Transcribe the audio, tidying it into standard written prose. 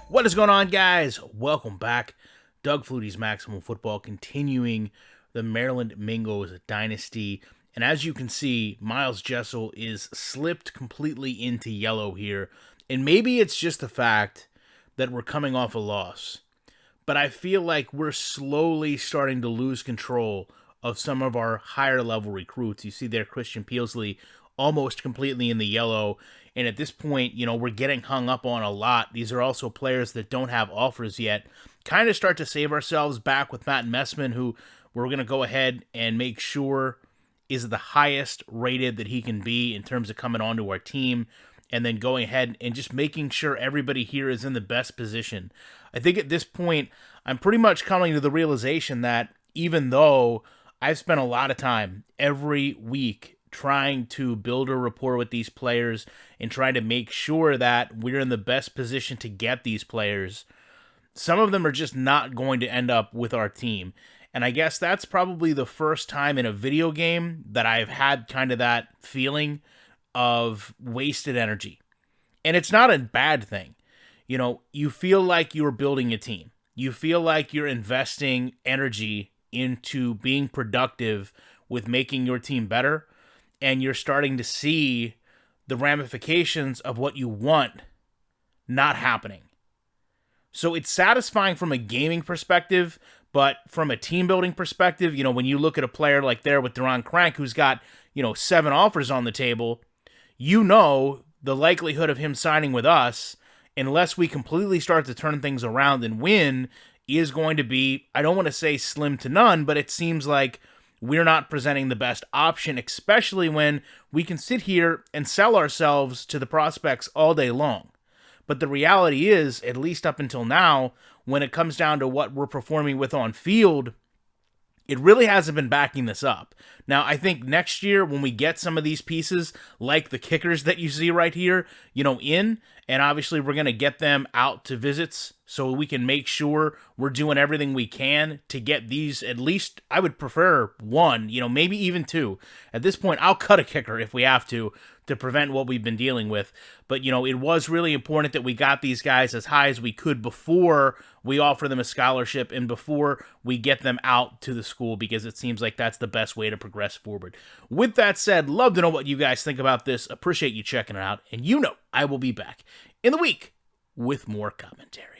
What is going on, guys? Welcome back. Doug Flutie's Maximum Football, continuing the Maryland Mingos dynasty. And as you can see, MYLES JESSEL is slipped completely into yellow here. And maybe it's just the fact that we're coming off a loss. But I feel like we're slowly starting to lose control of some of our higher level recruits. You see there Christian PEASLEY almost completely in the yellow. And at this point, you know, we're getting hung up on a lot. These are also players that don't have offers yet. Kind of start to save ourselves back with Matt Messman, who we're going to go ahead and make sure is the highest rated that he can be in terms of coming onto our team. And then going ahead and just making sure everybody here is in the best position. I think at this point, I'm pretty much coming to the realization that even though I've spent a lot of time every week trying to build a rapport with these players and trying to make sure that we're in the best position to get these players, some of them are just not going to end up with our team. And I guess that's probably the first time in a video game that I've had kind of that feeling of wasted energy. And it's not a bad thing. You know, you feel like you're building a team. You feel like you're investing energy into being productive with making your team better. And you're starting to see the ramifications of what you want not happening. So it's satisfying from a gaming perspective, but from a team building perspective, you know, when you look at a player like there with Duran Crank, who's got, 7 offers on the table, the likelihood of him signing with us, unless we completely start to turn things around and win, is going to be, I don't want to say slim to none, but it seems like we're not presenting the best option, especially when we can sit here and sell ourselves to the prospects all day long. But the reality is, at least up until now, when it comes down to what we're performing with on field, it really hasn't been backing this up. Now, I think next year when we get some of these pieces, like the kickers that you see right here, in, and obviously we're going to get them out to visits so we can make sure we're doing everything we can to get these, at least I would prefer 1, maybe even 2. At this point, I'll cut a kicker if we have to prevent what we've been dealing with. But, it was really important that we got these guys as high as we could before we offer them a scholarship and before we get them out to the school, because it seems like that's the best way to progress forward. With that said, love to know what you guys think about this. Appreciate you checking it out. And I will be back in the week with more commentary.